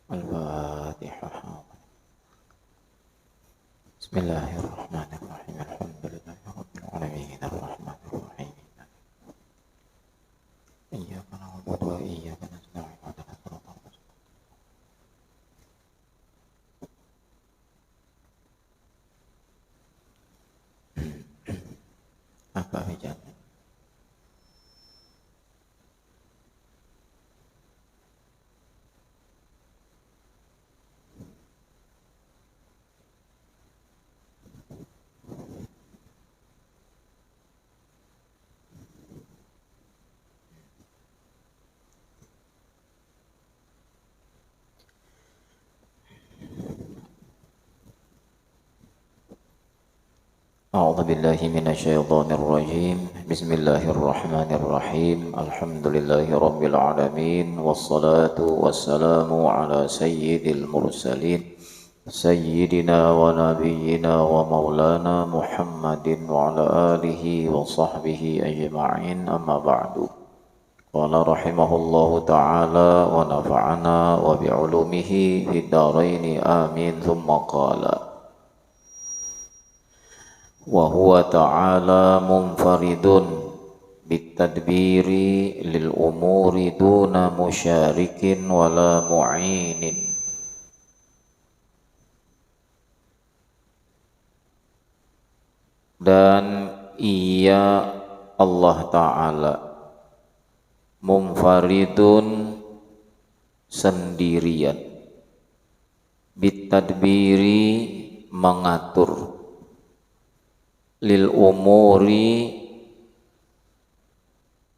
Al-Fatihah. Bismillahirrahmanirrahim. Alhamdulillahirabbil alamin. Arrahmanirrahim. Iyyaka na'budu wa iyyaka nasta'in. Ihdinas siratal mustaqim. Apa bicara? أعوذ بالله من الشيطان الرجيم. بسم الله الرحمن الرحيم. الحمد لله رب العالمين، والصلاة والسلام على سيد المرسلين سيدنا ونبينا ومولانا محمد وعلى آله وصحبه أجمعين. أما بعد، قال رحمه الله تعالى ونفعنا وبعلومه في الدارين آمين. ثم قال: وهو تعالى منفرد بالتدبير للأمور دون مشارك ولا معين. Dan ia Allah Ta'ala munfaridun sendirian, bitadbiri mengatur, lil umuri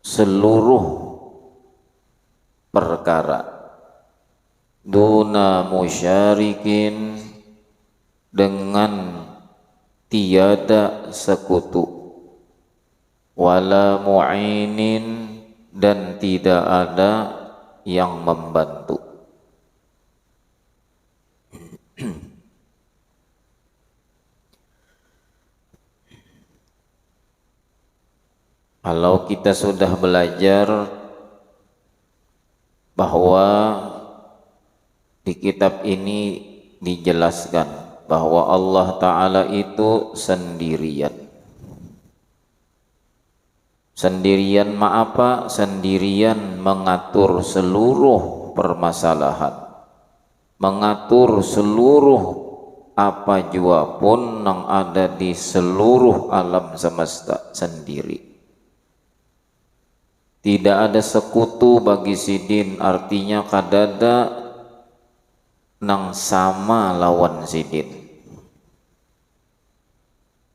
seluruh perkara, duna musyarikin dengan tiada sekutu, wala mu'inin dan tidak ada yang membantu. Kalau kita sudah belajar bahwa di kitab ini dijelaskan bahwa Allah Ta'ala itu sendirian. Sendirian apa? Sendirian mengatur seluruh permasalahan, mengatur seluruh apa jua pun yang ada di seluruh alam semesta sendiri. Tidak ada sekutu bagi sidin, artinya kadada nang sama lawan sidin.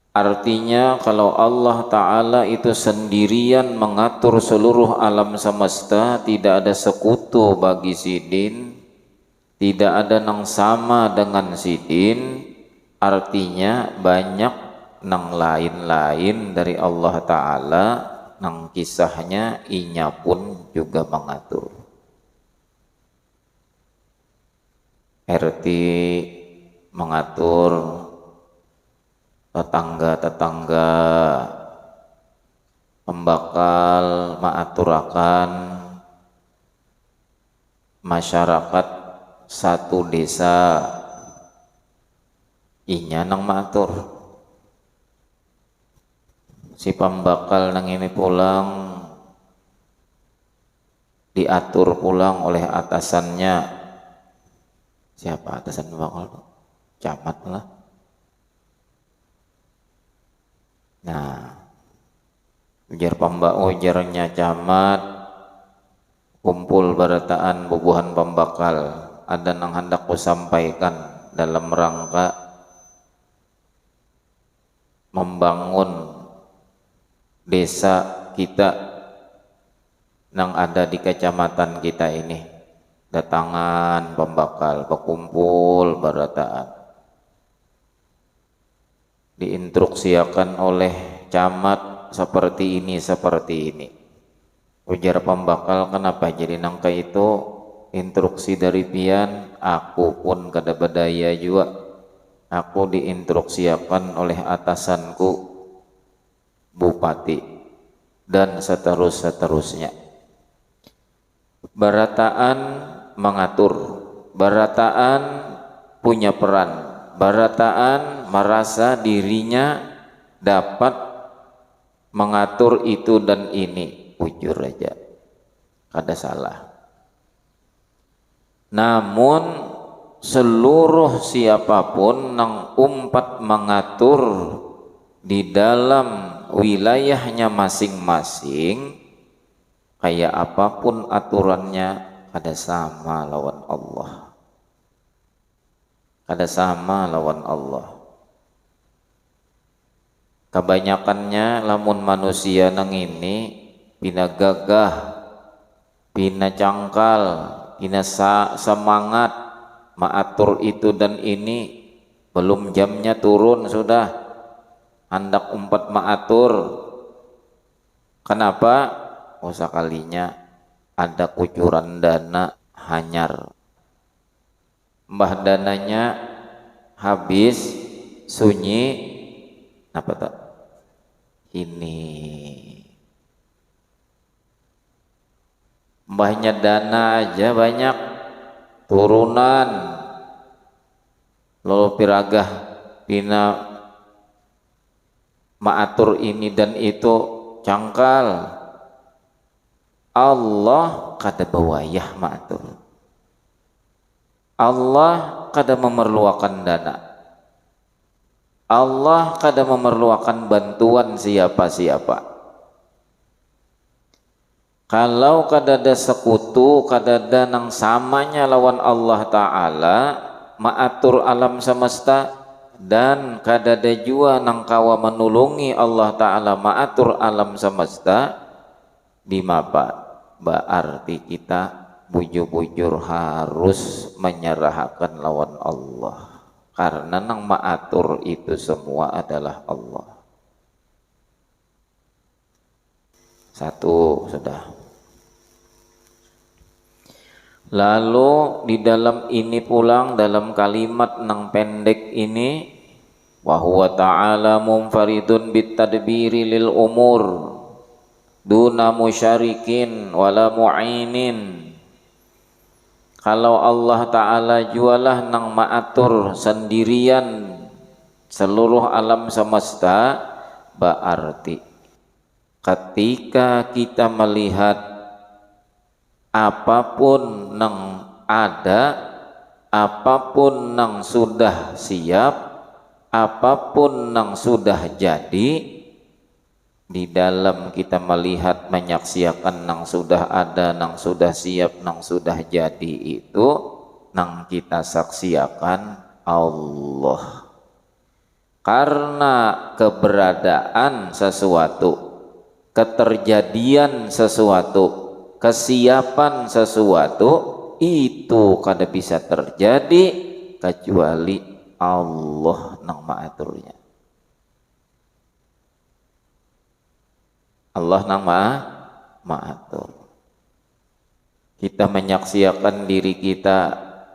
Artinya kalau Allah Ta'ala itu sendirian mengatur seluruh alam semesta, tidak ada sekutu bagi sidin, tidak ada nang sama dengan sidin, artinya banyak nang lain-lain dari Allah Ta'ala nang kisahnya inya pun juga mengatur. RT mengatur tetangga-tetangga, pembakal mengaturakan masyarakat satu desa, inya nang mengatur. Si pembakal nang ini pulang diatur pulang oleh atasannya. Siapa atasan pembakal? Camat lah. Nah, ujarnya camat, kumpul berataan bubuhan pembakal, ada nang hendak ku sampaikan dalam rangka membangun desa kita yang ada di kecamatan kita ini. Datangan pembakal, berkumpul berataan, diinstruksikan oleh camat seperti ini, seperti ini. Ujar pembakal, kenapa jadi nangka itu instruksi dari pian? Aku pun kada bedaya juga, aku diinstruksikan oleh atasanku bupati dan seterusnya. Berataan mengatur Barataan punya peran. Barataan merasa dirinya dapat mengatur itu dan ini. Jujur aja, kada salah. Namun seluruh siapapun nang umpat mengatur di dalam wilayahnya masing-masing, kayak apapun aturannya kada sama lawan Allah. Kada sama lawan Allah. Kebanyakannya lamun manusia nang ini pina gagah, pina cangkal, pina semangat maatur itu dan ini, belum jamnya turun sudah hendak umpat maatur. Kenapa? Oh, sekalinya ada kucuran dana hanyar, mbah dananya habis sunyi, apa tak ini mbahnya dana aja banyak turunan lalu piragah pina maatur ini dan itu cangkal. Allah kada bawayah maatur. Allah kada memerlukan dana. Allah kada memerlukan bantuan siapa-siapa. Kalau kada ada sekutu, kada ada nang samanya lawan Allah Ta'ala maatur alam semesta, dan kada ada jua nang kawa menulungi Allah Ta'ala maatur alam semesta, di mapa berarti kita bujur-bujur harus menyerahkan lawan Allah, karena nang maatur itu semua adalah Allah. Satu sudah. Lalu di dalam ini pulang, dalam kalimat nang pendek ini, wa huwa ta'ala munfaridun bitadbiri lil umur duna musyarikin wala mu'inin. Kalau Allah Ta'ala jualah nang maatur sendirian seluruh alam semesta, berarti ketika kita melihat apapun nang ada, apapun nang sudah siap, apapun nang sudah jadi, di dalam kita melihat menyaksikan nang sudah ada, nang sudah siap, nang sudah jadi itu, nang kita saksiakan Allah. Karena keberadaan sesuatu, keterjadian sesuatu, kesiapan sesuatu itu kada bisa terjadi kecuali Allah nang maaturnya. Allah nang maatur. Kita menyaksikan diri kita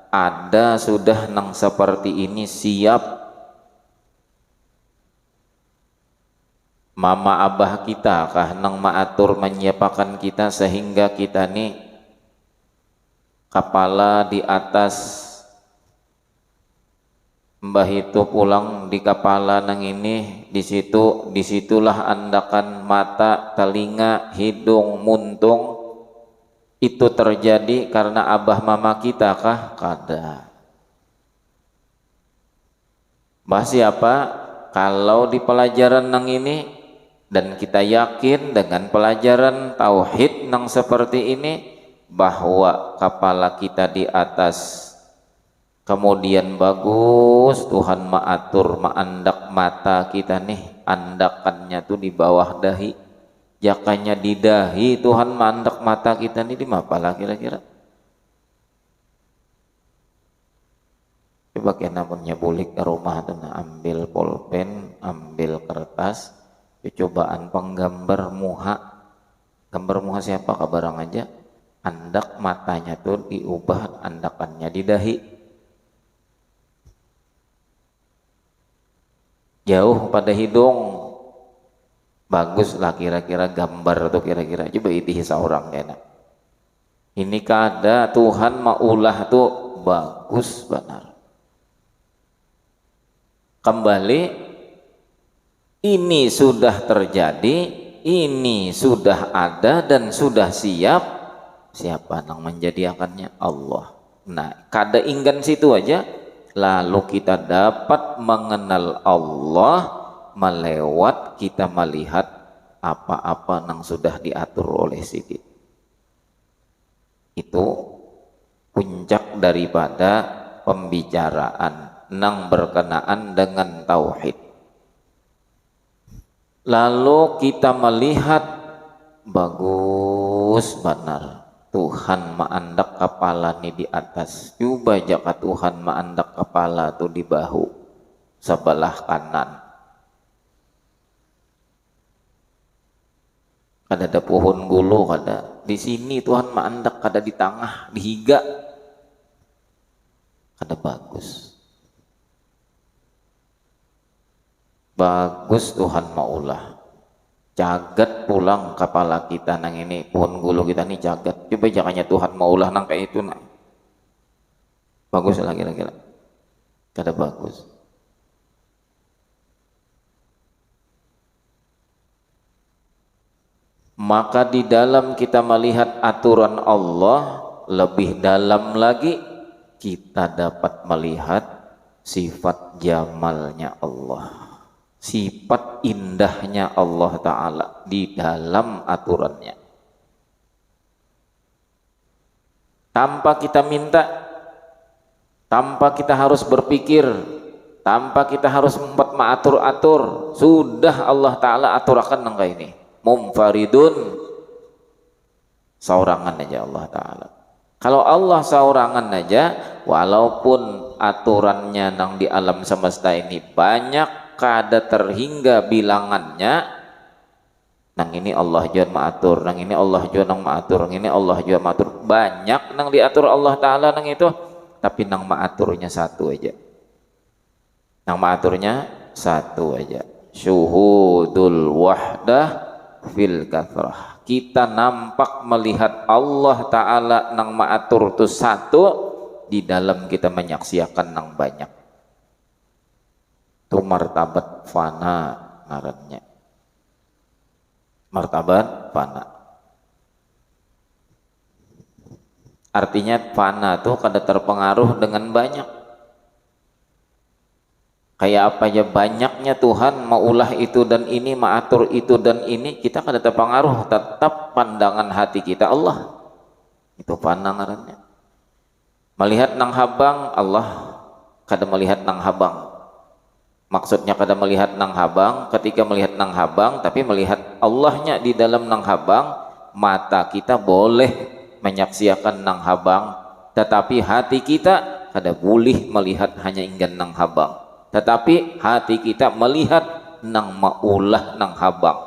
ada sudah nang seperti ini siap. Mama abah kita kah nang maatur menyiapkan kita sehingga kita nih kepala di atas, mbah itu pulang di kepala nang ini, disitulah andakan mata, telinga, hidung, muntung. Itu terjadi karena abah mama kita kah? Kada. Mbah siapa? Kalau di pelajaran nang ini, dan kita yakin dengan pelajaran tauhid nang seperti ini, bahwa kepala kita di atas, kemudian bagus Tuhan maatur maandak mata kita nih, andakannya tuh di bawah dahi, jakanya di dahi Tuhan maandak mata kita nih, di mana kira-kira? Coba kena punya bulik ke rumah tuh, nah, ambil pulpen, ambil kertas, cobaan penggambar muha, gambar muha siapa kabarang aja, andak matanya tuh diubah andakannya di dahi. Jauh pada hidung, bagus lah kira-kira gambar tuh kira-kira, coba itu seorang enak. Ini kada Tuhan maulah tuh bagus benar. Kembali, ini sudah terjadi, ini sudah ada dan sudah siap. Siapa yang menjadikannya? Allah. Nah, kada inggan situ aja, lalu kita dapat mengenal Allah melewat kita melihat apa-apa yang sudah diatur oleh Sidin. Itu puncak daripada pembicaraan yang berkenaan dengan tauhid. Lalu kita melihat bagus benar Tuhan maandak kepala ni di atas. Coba jaka Tuhan maandak kepala tu di bahu sebelah kanan. Kada ada pohon gulu, kada di sini Tuhan maandak, kada di tengah, di higa. Kada bagus. Bagus Tuhan maulah. Jagat pulang kepala kita nang ini, pohon gulu kita nih jagat. Coba jakanya Tuhan maulah nang kayak itu nang. Bagus lagi lagi. Kada bagus. Maka di dalam kita melihat aturan Allah, lebih dalam lagi kita dapat melihat sifat jamalnya Allah, sifat indahnya Allah Ta'ala di dalam aturannya. Tanpa kita minta, tanpa kita harus berpikir, tanpa kita harus membuat mengatur-atur, sudah Allah Ta'ala aturakan nang kayak ini. Mumfaridun, saurangan aja Allah Ta'ala. Kalau Allah saurangan aja, walaupun aturannya nang di alam semesta ini banyak, kada terhingga bilangannya, nang ini Allah jual maatur, nang ini Allah jual nang maatur, nang ini Allah jual maatur, banyak nang diatur Allah Ta'ala nang itu, tapi nang maaturnya satu aja, nang maaturnya satu aja, syuhudul wahdah fil kathrah. Kita nampak melihat Allah Ta'ala nang maatur tu satu, di dalam kita menyaksikan nang banyak. Itu martabat fana ngarannya. Martabat fana. Artinya fana tuh kada terpengaruh dengan banyak. Kayak apa aja banyaknya Tuhan maulah itu dan ini, maatur itu dan ini, kita kada terpengaruh, tetap pandangan hati kita Allah. Itu pandangannya. Melihat nang habang, Allah kada melihat nang habang. Maksudnya kada melihat nang habang, ketika melihat nang habang tapi melihat Allahnya di dalam nang habang, mata kita boleh menyaksikan nang habang, tetapi hati kita kada boleh melihat hanya ingin nang habang. Tetapi hati kita melihat nang maulah nang habang,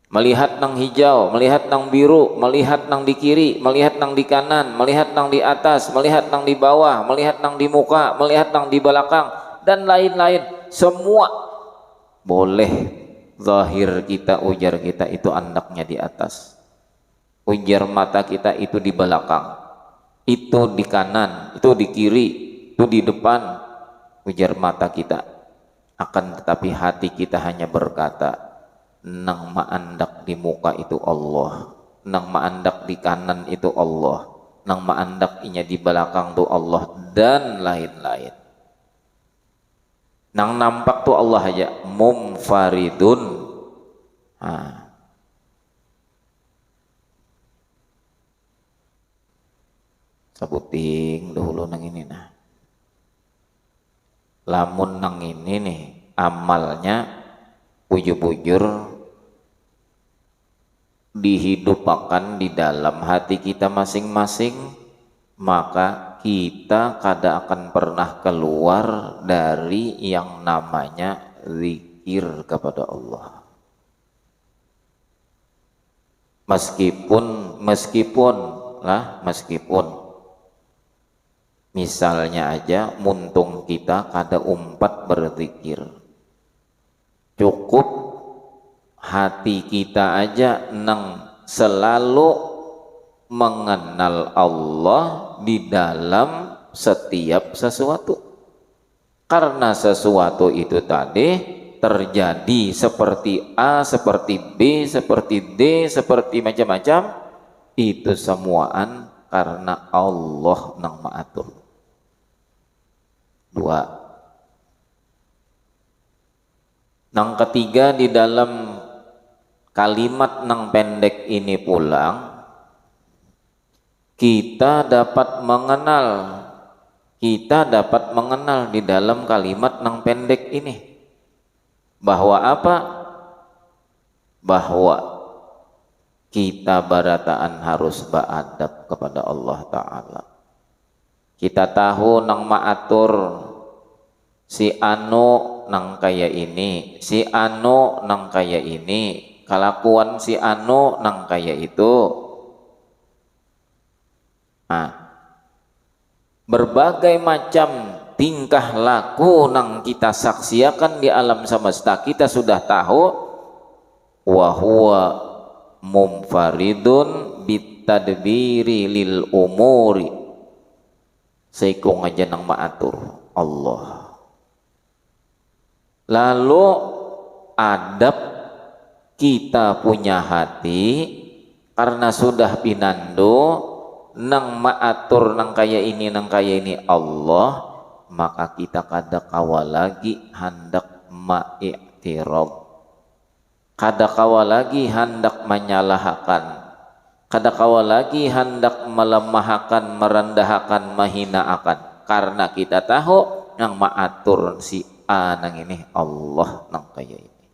melihat nang hijau, melihat nang biru, melihat nang di kiri, melihat nang di kanan, melihat nang di atas, melihat nang di bawah, melihat nang di muka, melihat nang di belakang, dan lain-lain. Semua boleh. Zahir kita, ujar kita itu andaknya di atas, ujar mata kita itu di belakang, itu di kanan, itu di kiri, itu di depan, ujar mata kita. Akan tetapi hati kita hanya berkata, nang maandak di muka itu Allah, nang maandak di kanan itu Allah, nang maandak inya di belakang itu Allah, dan lain-lain. Nang nampak tuh Allah aja, mumfaridun. Sebuting dahulu nang ini nah. Lamun nang ini nih amalnya bujur-bujur dihidupkan di dalam hati kita masing-masing, maka kita kada akan pernah keluar dari yang namanya zikir kepada Allah. Meskipun misalnya aja muntung kita kada umpat berzikir, cukup hati kita aja nang selalu mengenal Allah di dalam setiap sesuatu. Karena sesuatu itu tadi terjadi seperti A, seperti B, seperti D, seperti macam-macam, itu semuaan karena Allah nang maatur. Dua. Nang ketiga di dalam kalimat nang pendek ini pulang, kita dapat mengenal di dalam kalimat nang pendek ini bahwa apa? Bahwa kita barataan harus beradab kepada Allah Ta'ala. Kita tahu nang maatur si anu nang kaya ini, si anu nang kaya ini, kelakuan si anu nang kaya itu. Nah, berbagai macam tingkah laku nang kita saksiakan di alam semesta kita sudah tahu, wa huwa mumfaridun bitadbiri lil umuri, seikung aja nang maatur Allah. Lalu adab kita punya hati karena sudah pinando nang maatur nang kaya ini Allah, maka kita kada kawa lagi hendak ma'iktirab, kada kawa lagi hendak menyalahkan, kada kawa lagi hendak melemahkan, merendahkan, menghinakan, karena kita tahu nang maatur si A nang ini Allah nang kaya ini.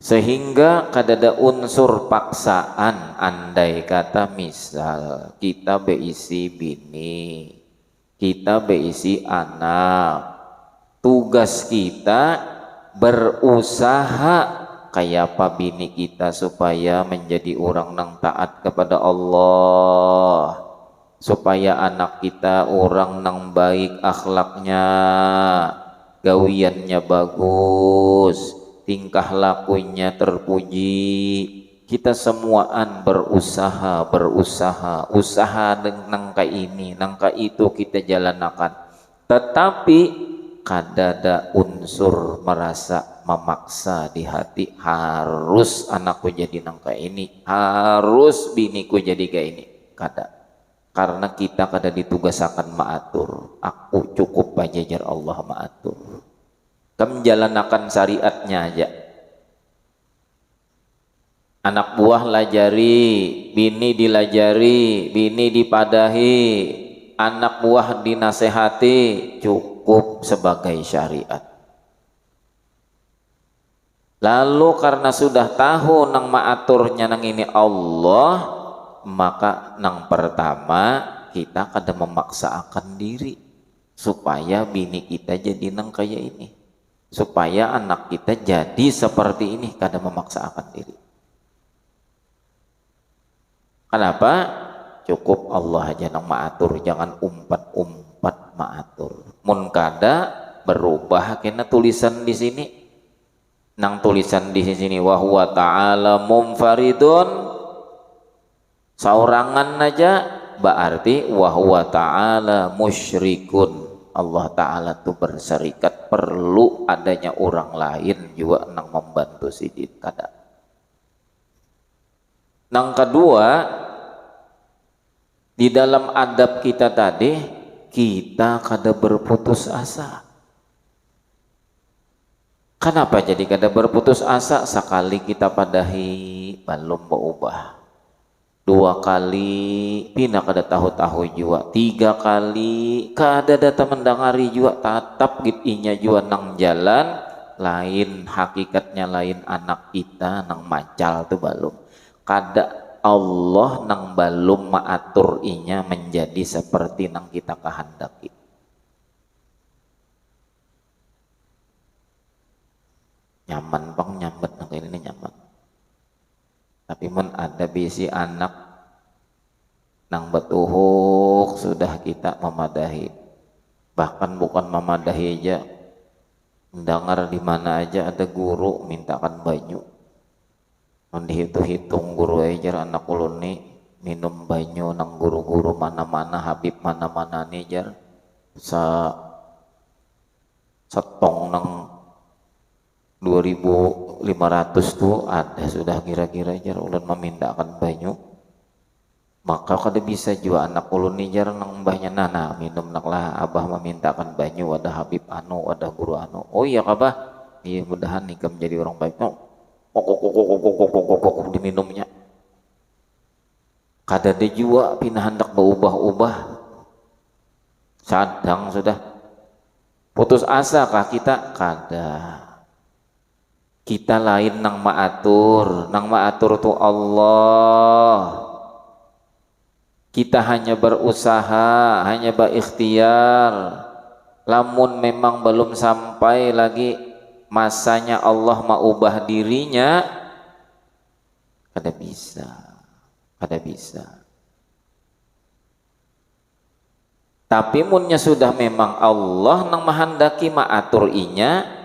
Sehingga kadada unsur paksaan, andai kata misal kita beisi bini, kita beisi anak, tugas kita berusaha kayak apa bini kita supaya menjadi orang nang taat kepada Allah, supaya anak kita orang nang baik akhlaknya, gawiannya bagus, tingkah lakunya terpuji. Kita semuaan berusaha usaha nang ka ini nang ka itu kita jalanakan, tetapi kadada unsur merasa memaksa di hati, harus anakku jadi nang ka ini, harus biniku jadi kayak ini. Kada, karena kita kada ditugasakan maatur. Aku cukup bajajar Allah maatur, menjalanakan syariatnya aja. Anak buah lajari, bini dilajari, bini dipadahi, anak buah dinasehati, cukup sebagai syariat. Lalu karena sudah tahu nang maaturnya nang ini Allah, maka nang pertama kita kada memaksakan diri supaya bini kita jadi nang kaya ini, supaya anak kita jadi seperti ini, kada memaksakan diri. Kenapa? Cukup Allah aja nang maatur, jangan umpat-umpat maatur. Mun kada berubah kena tulisan di sini. Nang tulisan di sini wa huwa ta'ala mumfaridun, saurangan aja berarti wa huwa ta'ala musyrikun. Allah Ta'ala tuh berserikat, perlu adanya orang lain juga nang membantu sidit kada. Nang kedua, di dalam adab kita tadi, kita kada berputus asa. Kenapa jadi kada berputus asa? Sekali kita padahi belum berubah, dua kali pina kada tahu-tahu juga, tiga kali kada datang mendengari juga, tatap gitinya juga nang jalan lain, hakikatnya lain, anak kita nang macal tuh belum kada Allah nang belum maatur inya menjadi seperti nang kita kehendaki. Nyaman bang, nyambet nang ini nyaman. Tapi mun ada bisi anak nang betuhuk sudah kita memadahi, bahkan bukan memadahi aja, mendengar di mana aja ada guru mintakan baju, dihitung-hitung guru ajar anak ulun nih minum banyu nang guru-guru mana-mana, Habib mana-mana nih jar setong nang 2.500 tuh ada sudah kira-kira jar ulun memindakan banyu, maka kada bisa jua anak ulun nih jar nang mbahnya nana minum nak lah abah memintakan banyu wadah Habib anu wadah guru anu. Oh iya kabah, iya mudahan nih menjadi orang baik. No, kok diminumnya kada ada jua pindah hendak berubah-ubah, sadang sudah putus asa kah kita? Kada. Kita lain nang maatur tu Allah. Kita hanya berusaha, hanya berikhtiar. Lamun memang belum sampai lagi masanya Allah maubah dirinya, kada bisa. Tapi munnya sudah memang Allah nang mahandaki maatur inya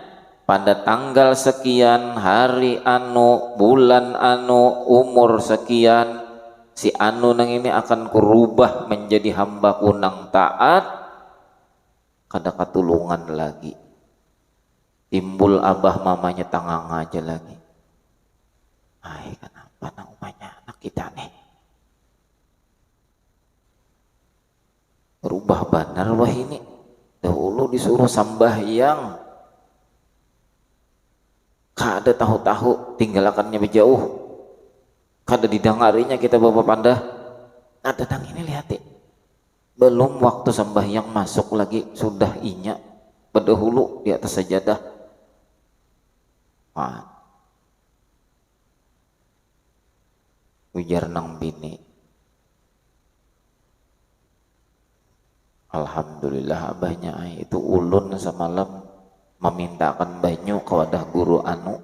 pada tanggal sekian, hari anu, bulan anu, umur sekian, si anu nang ini akan kurubah menjadi hamba kunang taat, kada katulungan lagi. Timbul abah mamanya tangang aja lagi. Ay, kenapa nang umanya anak kita nih? Berubah benar wah ini. Dahulu disuruh sambahyang, kada tahu-tahu tinggalkannya berjauh, kada didengarinya kita bawa pandah. Nah datang ini lihat belum waktu sembahyang masuk lagi sudah inya berdahulu di atas sajadah. Ujar nang bini, alhamdulillah abahnya itu ulun semalam memintakan banyu ke wadah guru anu.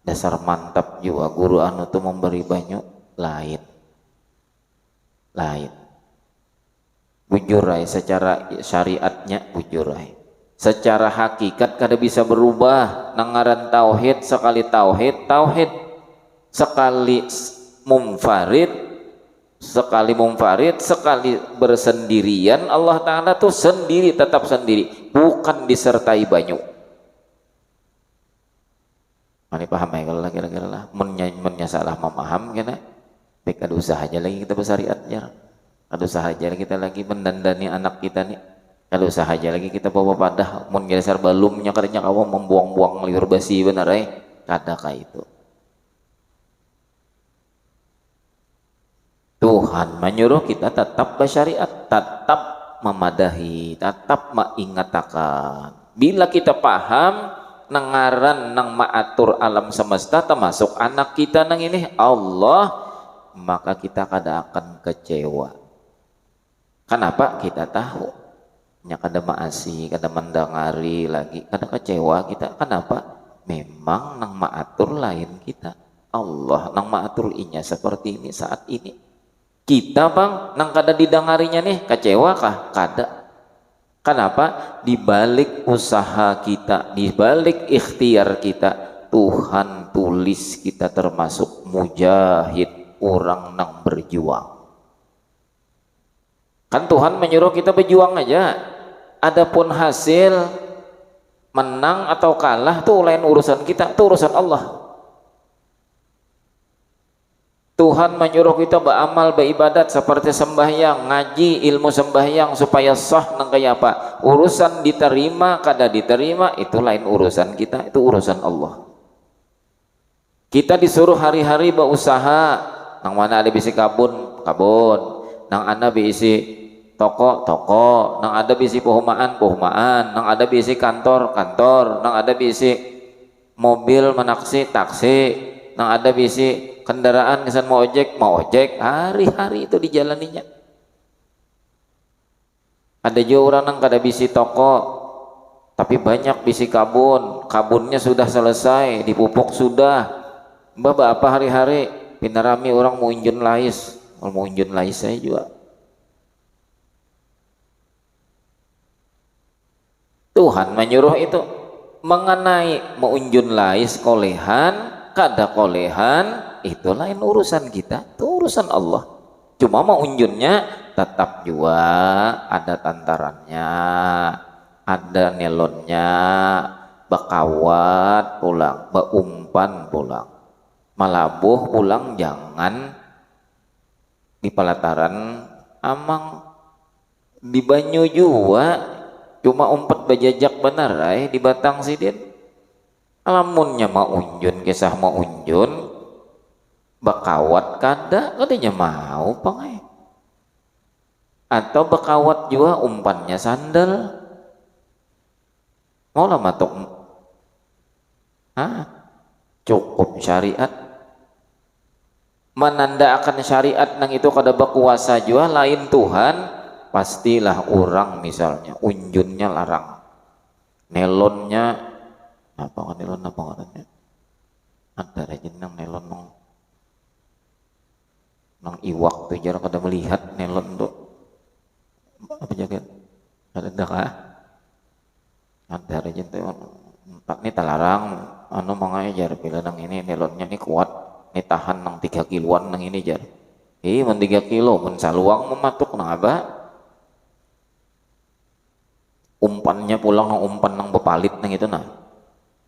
Dasar mantap juga guru anu tuh memberi banyu lain. Bujur secara syariatnya bujur secara hakikat kada bisa berubah. Nangaran tauhid sekali tauhid sekali munfarid sekali bersendirian. Allah Ta'ala tuh sendiri, tetap sendiri, bukan disertai banyu. Ini paham ya kalau kira-kira lah mennya salah memaham kena baik ada usaha aja lagi kita bersariatnya, ada usaha aja kita lagi mendandani anak kita nih, ada usaha aja lagi kita bawa padah mun dasar balumnya katanya kamu membuang-buang liur basi benar kada kah itu. Tuhan menyuruh kita tetap bersyariat, tetap memadahi, tetap mengingatakan. Bila kita paham nengaran nang maatur alam semesta termasuk anak kita nang ini Allah, maka kita kada akan kecewa. Kenapa? Kita tahu nya kada maasi, kada mendengari lagi, kada kecewa kita. Kenapa? Memang nang maatur lain kita, Allah nang maatur inya seperti ini saat ini. Kita bang nang kada didengarinya nih kecewa kah? Kada. Kenapa? Di balik usaha kita, di balik ikhtiar kita, Tuhan tulis kita termasuk mujahid, orang nang berjuang. Kan Tuhan menyuruh kita berjuang aja. Adapun hasil menang atau kalah tuh lain urusan kita, itu urusan Allah. Tuhan menyuruh kita beramal, beribadat seperti sembahyang, ngaji ilmu sembahyang supaya sah nang kaya apa. Urusan diterima kada diterima itu lain urusan kita, itu urusan Allah. Kita disuruh hari-hari berusaha, nang mana ada bisi kabun, nang ada bisi toko, nang ada bisi perumahan, nang ada bisi kantor, nang ada bisi mobil menaksi, taksi, nang ada bisi kendaraan kesan mau ojek, hari-hari itu dijalaninya. Ada juga orang nang kada bisi toko tapi banyak bisi kabunnya sudah selesai, dipupuk sudah, mbak apa hari-hari pinarami orang mau unjun lais saya juga. Tuhan menyuruh itu mengenai mau unjun lais kolehan kada kolehan itu lain urusan kita, itu urusan Allah. Cuma mau unjunnya tetap juga ada tantarannya, ada nelonnya, bakawat pulang, beumpan pulang, malabuh pulang, jangan di pelataran amang di banyu juga cuma umpat bajajak benar di batang sidin. Alamunnya mau unjun, kisah mau unjun bakawat kadanya mau pangai, atau bakawat juga umpannya sandal mau lama tok cukup syariat menanda akan syariat nang itu kada berkuasa juga lain Tuhan. Pastilah orang misalnya unjunnya larang, nelonnya apa kan, nelon apa katanya ada aja nang nelon nang iwak tuh jarang kada melihat nelon tuh apa jaket ada kah ada aja tuh empat nih talarang mangai jar bila nang ini nelonnya nih kuat nih tahan nang 3 kiloan nang ini jar men 3 kilo men saluang mematuk nang apa umpannya pulang nang umpan nang bepalit nang itu nang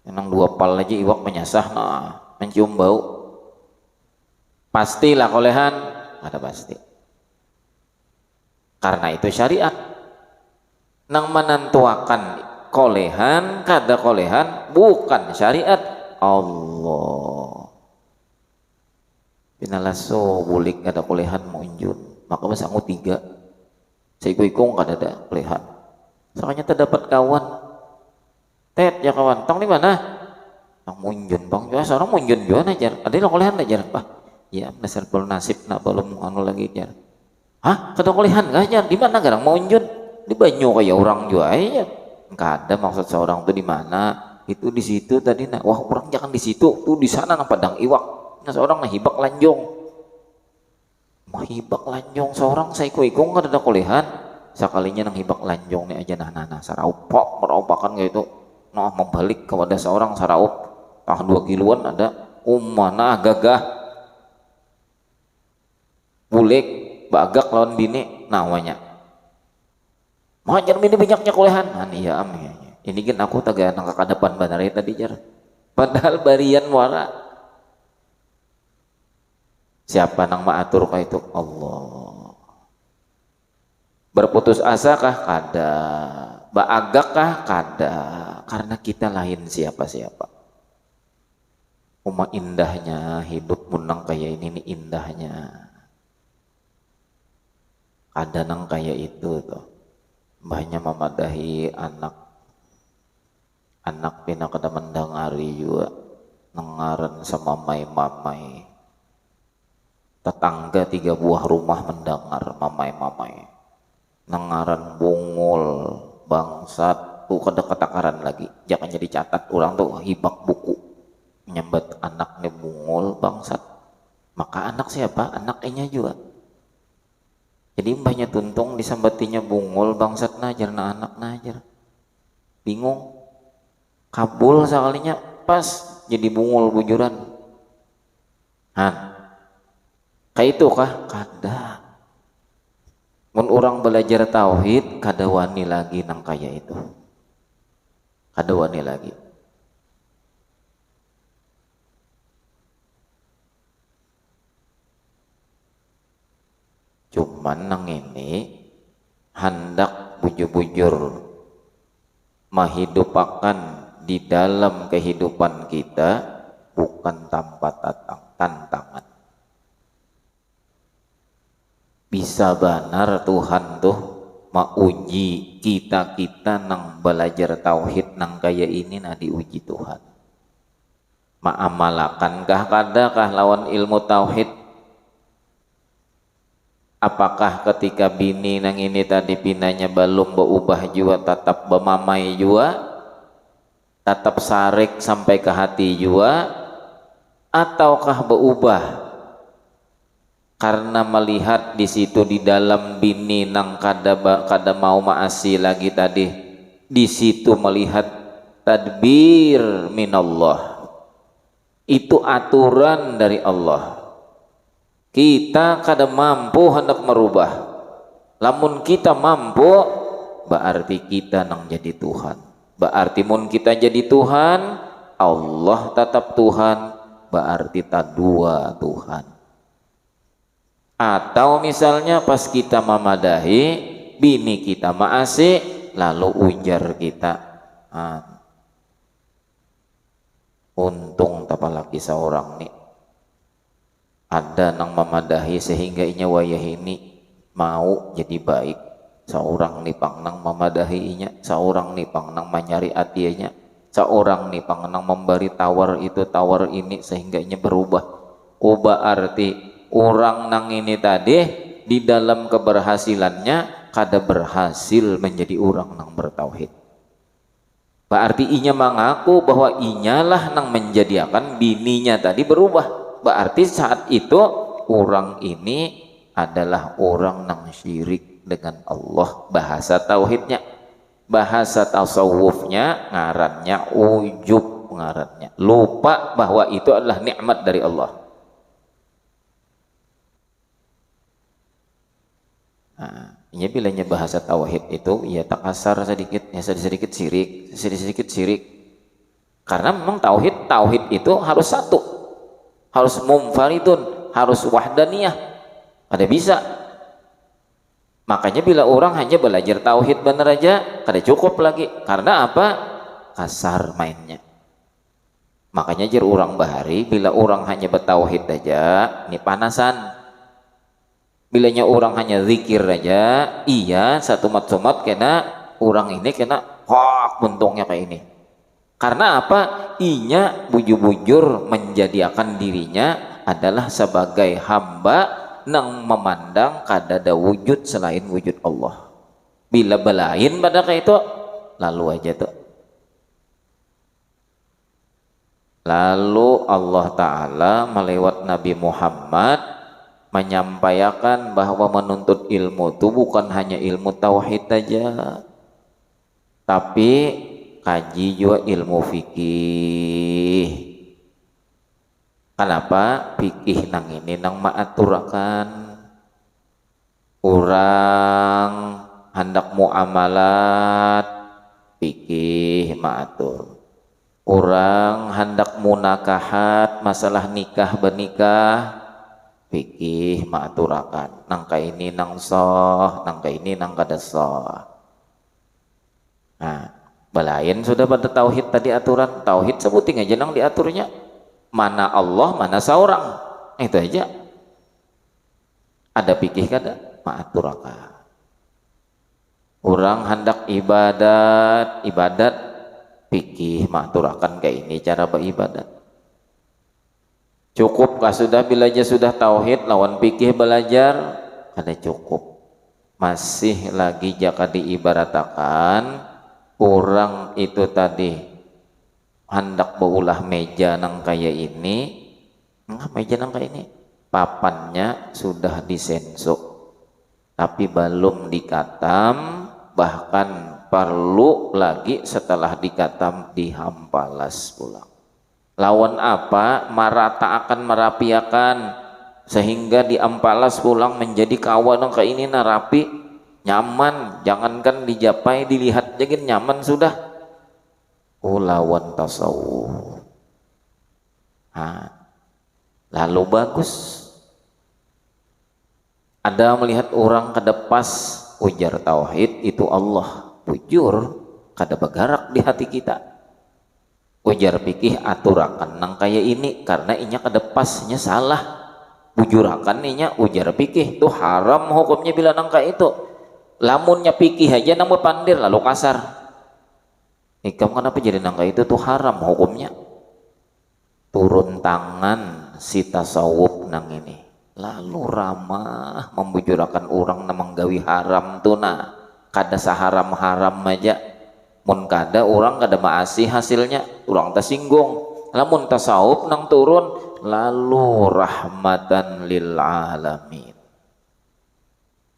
2 pal aja iwak menyasah mencium bau. Pastilah kolehan ada pasti, karena itu syariat nang menentuakan kolehan kada kolehan bukan syariat Allah. Pinalaso bulik kada kolehan mau injun maka masangu 3 saikung kada ada kolehan. Soalnya terdapat kawan tet ya kawan tong di mana tong munjun bang juga seorang munjun juga najar ada yang kolehan najar pak ya dasar pol nasib nak belum anu lagi jar kada kolehan gak jar di mana garang mau unjun di banyu kayak orang juga ya nggak ada maksud seorang tuh di mana itu di situ tadi wah orang jangan di situ tuh di sana nang padang iwak seorang hibak lanjong hibak lanjong seorang saya kuikung kada ada kolehan sekalinya nang hibak lanjong nih aja nah saraup meraupakan gitu membalik kepada seorang saraup 2 kiloan ada mana gagah bulik bagak lawan bini namanya majar bini banyaknya kolehan iya ini kan aku taga nang kakadapan banari tadi jar padahal barian wara siapa nang maatur ka itu Allah. Berputus asa kah kada, baagak kah kada, karena kita lain siapa-siapa. Indahnya hidup munang kayak ini indahnya. Ada nang kayak itu tuh. Mbahnya memadahi anak pina kada mendangari juga nengaran sama mamai. Tetangga 3 buah rumah mendengar mamai. Nengaran bungul bangsat tuh kada ketakaran lagi jangan jadi catat orang tuh hibak buku menyambat anaknya bungul bangsat maka anak siapa anaknya juga jadi mbahnya tuntung disambatinya bungul bangsat najar anak najar bingung kabul sekalinya pas jadi bungul bujuran kayak itu kah kada. Mun orang belajar tauhid kada wani lagi nang kaya itu kada wani lagi cuman nang ini hendak bujur-bujur menghidupakan di dalam kehidupan kita bukan tanpa tantangan. Bisa benar Tuhan tuh mauji kita nang belajar tauhid nang kaya ini diuji Tuhan. Ma'amalakankah kadakah lawan ilmu tauhid? Apakah ketika bini nang ini tadi pinanya belum berubah juga tetap bermamai juga? Tetap sarik sampai ke hati juga? Ataukah berubah? Karena melihat di situ di dalam bini nang kada mau maasi lagi tadi, di situ melihat tadbir minallah, Itu aturan dari Allah. Kita kada mampu hendak merubah. Lamun kita mampu, berarti kita nang jadi Tuhan. Berarti mun kita jadi Tuhan, Allah tetap Tuhan, berarti tak dua Tuhan. Atau misalnya pas kita memadahi, bini kita maasi, lalu ujar kita, untung tapalaki seorang nih ada nang memadahi sehingga inya wayah ini mau jadi baik. Seorang nih pang nang memadahinya, seorang nih pang nang menyari atianya, seorang nih pang nang memberi tawar itu tawar ini sehingga inya berubah. Berarti orang nang ini tadi di dalam keberhasilannya kada berhasil menjadi orang nang bertauhid. Berarti inya mengaku bahwa inyalah nang menjadikan bininya tadi berubah. Berarti saat itu orang ini adalah orang nang syirik dengan Allah. Bahasa tauhidnya, bahasa tasawufnya ngarannya ujub, ngarannya lupa bahwa itu adalah nikmat dari Allah. Ini bilanya bahasa tauhid itu ya tak kasar sedikit, ya sedikit sirik. Karena memang tauhid itu harus satu, harus munfaridun, harus wahdaniyah. Ada bisa. Makanya bila orang hanya belajar tauhid bener aja, kada cukup lagi. Karena apa? Kasar mainnya. Makanya jar orang bahari, bila orang hanya bertauhid aja, ini panasan. Bilanya orang hanya zikir aja, iya satu mat kena orang ini kena hak buntungnya kayak ini. Karena apa? Inya bujur-bujur menjadikan dirinya adalah sebagai hamba nang memandang kada ada wujud selain wujud Allah. Bila belain pada kayak itu, lalu aja tuh. Lalu Allah Ta'ala melewat Nabi Muhammad menyampaikan bahwa menuntut ilmu itu bukan hanya ilmu tauhid aja, tapi kaji juga ilmu fikih. Kenapa? Fikih nang ini nang maaturakan orang hendak muamalat, fikih maatur. Orang hendak munakahat, masalah nikah bernikah, fikih maaturakan. Nangka ini nang soh, nangka ini nang kada soh. Nah, belain sudah pada tauhid tadi aturan tauhid sebuting aja nang diaturnya. Mana Allah, mana seorang, itu aja. Ada fikih kada maaturakan. Orang hendak ibadat fikih maaturakan kayak ini cara beribadat. Cukupkah sudah bila aja sudah tauhid lawan fikih belajar? Kada cukup. Masih lagi jaka diibaratakan orang itu tadi hendak beulah meja nang kaya ini, meja nang kaya ini papannya sudah disensok tapi belum dikatam, bahkan perlu lagi setelah dikatam dihampalas pulang. Lawan apa? Marata akan merapiakan sehingga diampalas pulang menjadi kawan nang kaya ini narapi nyaman, jangankan dijapai dilihat aja nyaman sudah. Lawan tasawuf. Lalu bagus. Ada melihat orang kada pas ujar tauhid itu Allah, bujur kada bergerak di hati kita. Ujar pikih aturakan nang kaya ini karena inya kada pasnya salah. Bujurakan inya ujar pikih itu haram hukumnya bila nang kaya itu. Lamunnya pikih aja nang pandir lalu kasar. Ikam kenapa jadi nangka itu tuh haram hukumnya? Turun tangan si tasawuf nang ini. Lalu ramah membujurakan orang namang gawi haram tuh nah. Kada saharam-haram aja. Mun kada orang kada maasi hasilnya. Orang tersinggung. Lamun tasawuf nang turun lalu rahmatan lil alamin.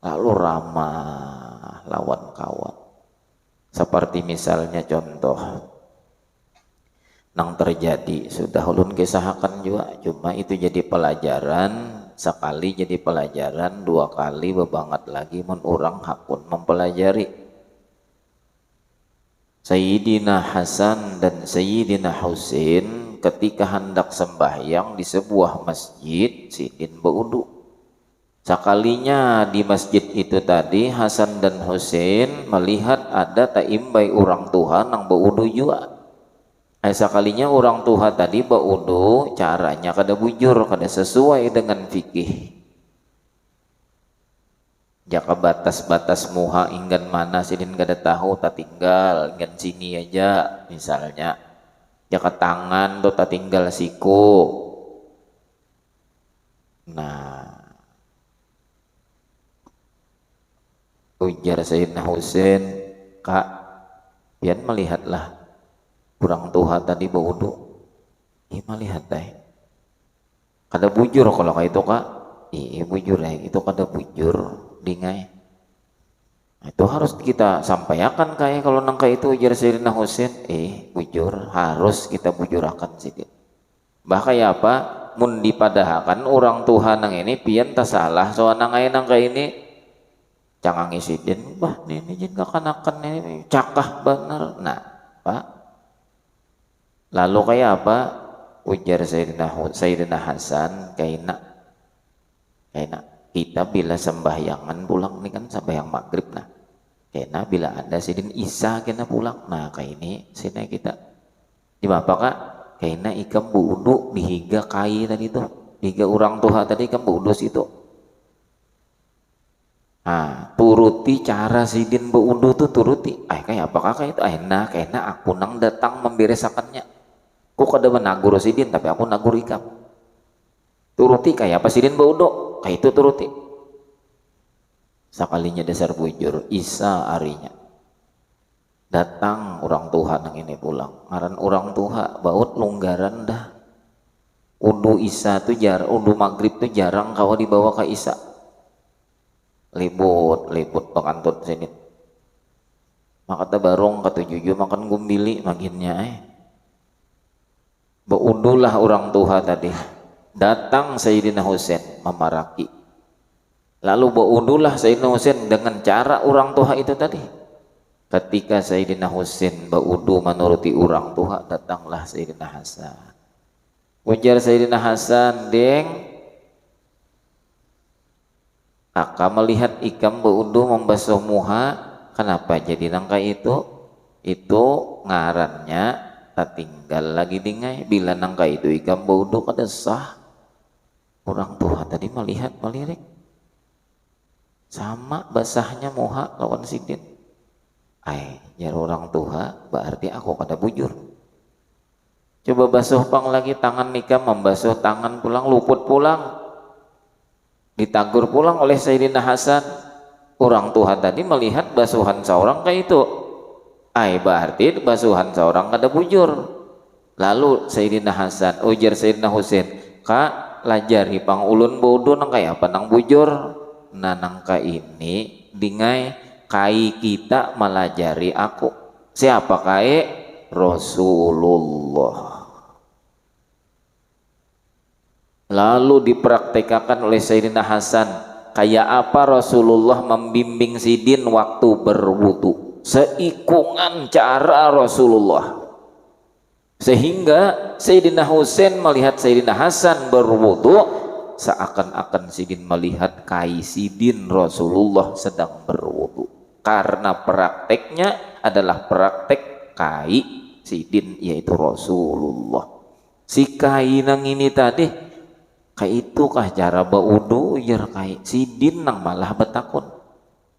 Lalu ramah lawan kawan. Seperti misalnya contoh nang terjadi sudah ulun kisahakan juga, cuma itu jadi pelajaran, sekali jadi pelajaran, dua kali bebanget lagi mun urang hakun mempelajari. Sayyidina Hasan dan Sayyidina Husain ketika hendak sembahyang di sebuah masjid, sidin berwudu. Sekalinya di masjid itu tadi Hasan dan Husain melihat ada taimbai orang tua nang berwudu juga. Sekalinya orang tua tadi berwudu caranya kada bujur, kada sesuai dengan fikih. Jaka batas-batas muha inggan mana sidin kada tahu, tak tinggal inggan sini aja misalnya. Jaka tangan tuh tak tinggal siku. Nah, ujar Sayyidina Husain, kak, pian melihatlah kurang tuha tadi berwudu. Ih melihat teh. Kada bujur kalau kayak itu kak. Ih bujur itu kada bujur. Dingai. Nah, itu harus kita sampaikan kayak kalau nangka itu ujar Sayyidina Husain, bujur harus kita bujurakan sedikit. Bahaya apa? Mun dipadahakan orang Tuhan nang ini pian tak salah soal nangai nangka ini cangang isidin, bah ini jin kakanakan ini cakah bener. Nah, Pak. Lalu kayak apa? Ujar Sayyidina Hasan kaina kita bila sembahyangan pulang nih kan sembahyang maghrib, nah kena bila ada sidin isya kena pulang, nah kayak ini sini kita di apa kak kena ikam budu dihiga kai tadi tuh dihiga orang tua tadi ikam budu situ. Nah turuti cara sidin budu tuh turuti kayak apakah kayak itu enak kena aku nang datang memberesakannya, kok kada menagur sidin tapi aku nagur ikam turuti kayak apa sidin budu kayak itu turuti. Sekalinya dasar bujur isa arinya datang orang tua nang ini pulang ngaran orang tua baut longgaran dah udu isa tuh udu maghrib tuh jarang kawa dibawa ke isa libut pakantut sini maka barong ketujuh makan gumbili maginnya baudulah orang tua tadi datang Sayyidina Husain memaraki. Lalu baudulah Sayyidina Husain dengan cara orang tua itu tadi. Ketika Sayyidina Husain baudu menuruti orang tua, datanglah Sayyidina Hasan. Ujar Sayyidina Hasan, deng, kakak melihat ikam baudu membasuh muha, kenapa jadi nangka itu? Itu ngarannya tak tinggal lagi dingai. Bila nangka itu ikam baudu kada sah. Orang tua tadi melirik sama basahnya muha lawan sidin. Jar orang tua berarti aku kada bujur. Coba basuh pang lagi tangan nikah membasuh tangan pulang luput pulang. Ditagur pulang oleh Sayyidina Hasan. Orang tua tadi melihat basuhan seorang kayak itu. Berarti basuhan seorang kada bujur. Lalu Sayyidina Hasan ujar Sayyidina Husain, kak lajari pang ulun bodoh nang kaya apa nang bujur. Nah nangka ini dingai kai kita melajari aku siapa kai Rasulullah. Lalu dipraktekkan oleh Sayyidina Hasan kayak apa Rasulullah membimbing sidin waktu berwudu seikungan cara Rasulullah. Sehingga Sayyidina Husain melihat Sayyidina Hasan berwudu seakan-akan sidin melihat kai sidin Rasulullah sedang berwudu karena prakteknya adalah praktek kai sidin yaitu Rasulullah. Si kai nang ini tadi kai itu kah cara berwudu jar kai sidin nang malah betakun.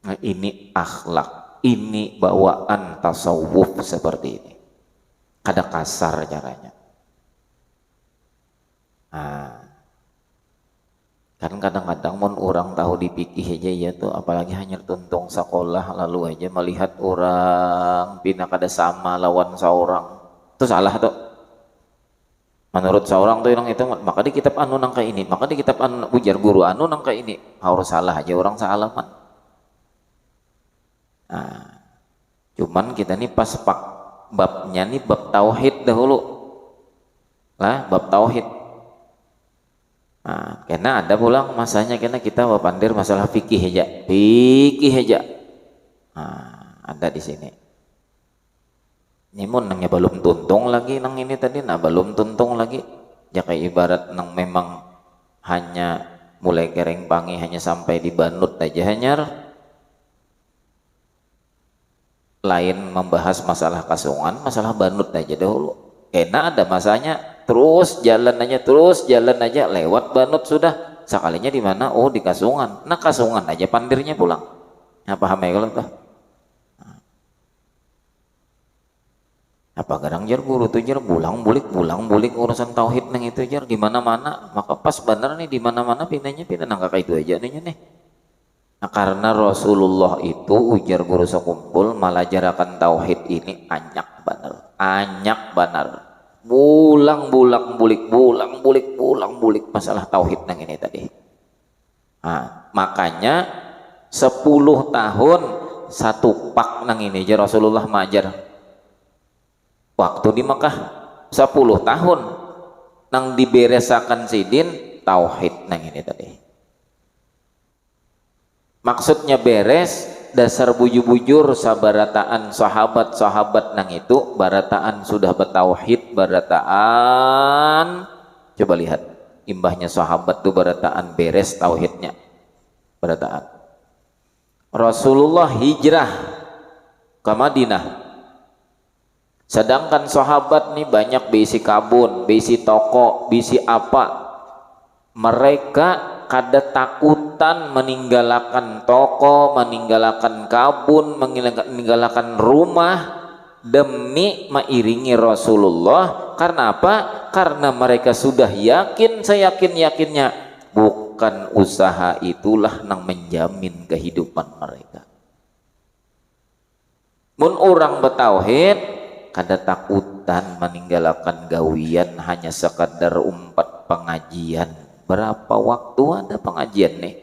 Nah, ini akhlak, ini bawaan tasawuf seperti ini. Kada kasar caranya. Kan kadang-kadang mun orang tahu dipikih aja ya tuh, apalagi hanya tuntung sekolah lalu aja melihat orang pina kada sama lawan seorang itu salah tuh. Menurut seorang tuh yang itu maka di kitab anu nangka ini, maka di kitab anu ujar guru anu nangka ini harus salah aja orang saalaman. Cuman kita nih pas babnya nih bab tauhid dahulu lah bab tauhid. Nah, karena ada pulang masanya kena kita bapandir masalah fikih aja. Nah, ada di sini. Ini mun nangnya belum tuntung lagi nang ini tadi, nah belum tuntung lagi. Ya kayak ibarat nang memang hanya mulai kereng pangi hanya sampai di banut aja hanyar. Lain membahas masalah kasungan, masalah banut aja dahulu. Karena ada masanya terus jalan aja lewat banut sudah sekalinya di mana, oh di kasungan. Nah kasungan aja pandirnya pulang. Nah, paham ya kalau tuh? Apa garang jar guru tuh jar bulang bulik urusan tauhid nang itu jar di mana-mana, maka pas bener nih di mana-mana pindah nang kakak itu aja nih. Nah, karena Rasulullah itu ujar guru sekumpul malah jarakan tauhid ini anyak bener. Bulang bulik masalah tauhid nang ini tadi. Nah, makanya 10 tahun satu pak nang ini aja Rasulullah mengajar waktu di Mekah 10 tahun nang diberesakan sidin tauhid nang ini tadi. Maksudnya beres dasar bujur-bujur sabarataan sahabat nang itu barataan sudah bertauhid barataan. Coba lihat imbahnya sahabat tuh barataan beres tauhidnya barataan. Rasulullah hijrah ke Madinah, sedangkan sahabat nih banyak bisi kabun, bisi toko, bisi apa, mereka kada takutan meninggalkan toko, meninggalkan kabun, meninggalkan rumah demi mengiringi Rasulullah. Karena apa? Karena mereka sudah yakin, seyakin-yakinnya bukan usaha itulah yang menjamin kehidupan mereka. Mun orang bertauhid kada takutan meninggalkan gawian hanya sekadar umpat pengajian. Berapa waktu ada pengajian nih?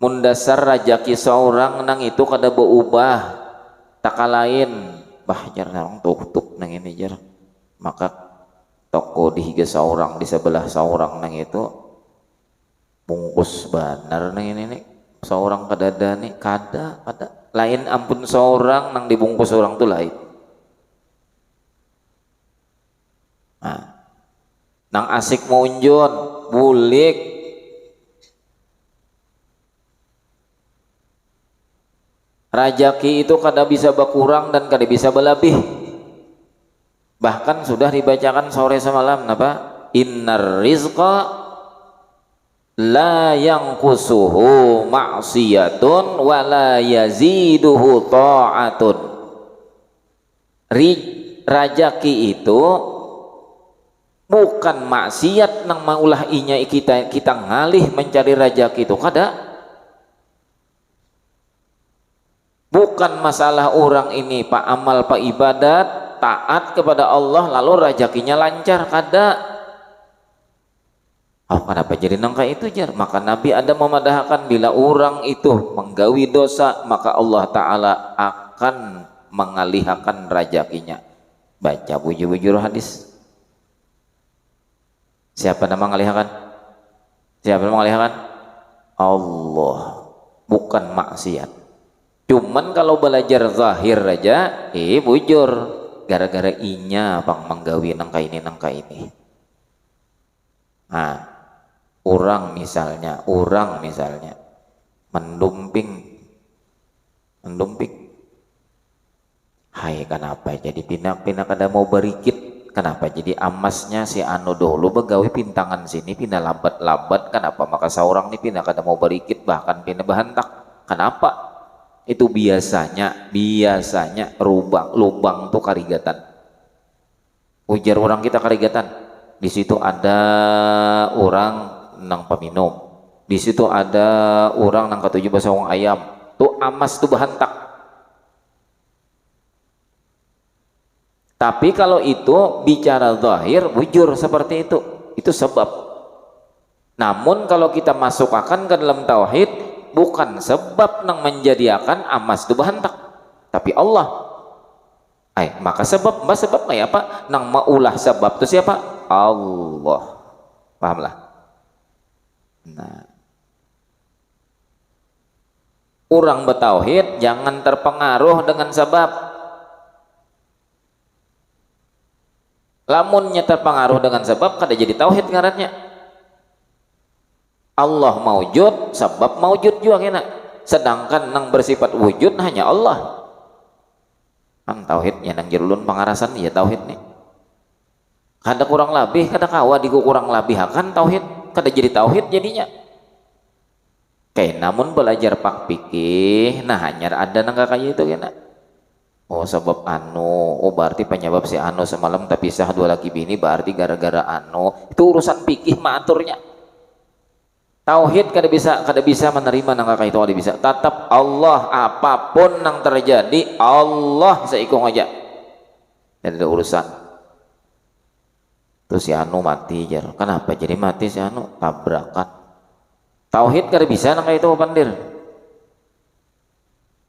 Mundasar rajaki seorang nang itu kada berubah tak lain bah jar orang tutup nang ini jar, maka toko di higa seorang di sebelah seorang nang itu bungkus banar nang ini nih seorang kada ada nih kada lain ampun seorang nang dibungkus orang tuh lain. Nah, nang asik munjun bulik rajaki itu kada bisa berkurang dan kada bisa berlebih. Bahkan sudah dibacakan sore semalam apa? Innar rizqa la yanqusuhu ma'siyatun wa la yaziduhu ta'atun. Rajaki itu bukan maksiat nang maulah inya kita ngalih mencari rajaki itu kada. Bukan masalah orang ini pak amal pak ibadat taat kepada Allah lalu rajakinya lancar kada. Oh kenapa jadi nangka itu jar? Maka Nabi ada memadahkan bila orang itu menggawi dosa maka Allah Ta'ala akan mengalihkan rajakinya. Baca bujur-bujur hadis. Siapa nama mengalihkan? Siapa nama mengalihkan? Allah, bukan maksiat. Cuman kalau belajar zahir aja, bujur gara-gara inya bang menggawi nangka ini. Nah, orang misalnya mendumping. Hai kenapa jadi pindah kada mau berikit? Kenapa jadi amasnya si anu dulu begawi pintangan sini pindah lambat kenapa maka seorang nih pindah kada mau berikit bahkan pindah bahantak kenapa? Itu biasanya lubang tuh karigatan. Ujar orang kita karigatan. Di situ ada orang nang peminum. Di situ ada orang nang ketujuh basawang ayam. Tuh amas tuh bahantak. Tapi kalau itu bicara zahir bujur seperti itu sebab. Namun kalau kita masukkan ke dalam tauhid bukan sebab nang menjadikan amas itu bahantak, tapi Allah Maka sebab kayak apa nang maulah sebab itu siapa? Allah. Pahamlah. Nah, orang bertauhid jangan terpengaruh dengan sebab. Lamunnya terpengaruh dengan sebab kada jadi tauhid ngarannya. Allah maujud, sebab maujud juga kena. Sedangkan nang bersifat wujud hanya Allah. Kan tauhidnya nang jerulun pangarasan ya tauhid nih. Kada kurang lebih, kada kawa dikurang lebih akan tauhid, kada jadi tauhid jadinya. Kayak namun belajar pak pikih, nah hanya ada nang kayak itu kena. Oh sebab berarti penyebab si semalam tak pisah dua laki bini berarti gara-gara itu urusan pikih maturnya. Tauhid kada bisa menerima nang kakak itu kada bisa. Tetap Allah apapun nang terjadi Allah seikung aja. Tidak ada urusan. Terus si mati jar. Kenapa jadi mati si tabrakan. Tauhid kada bisa nang itu pandir.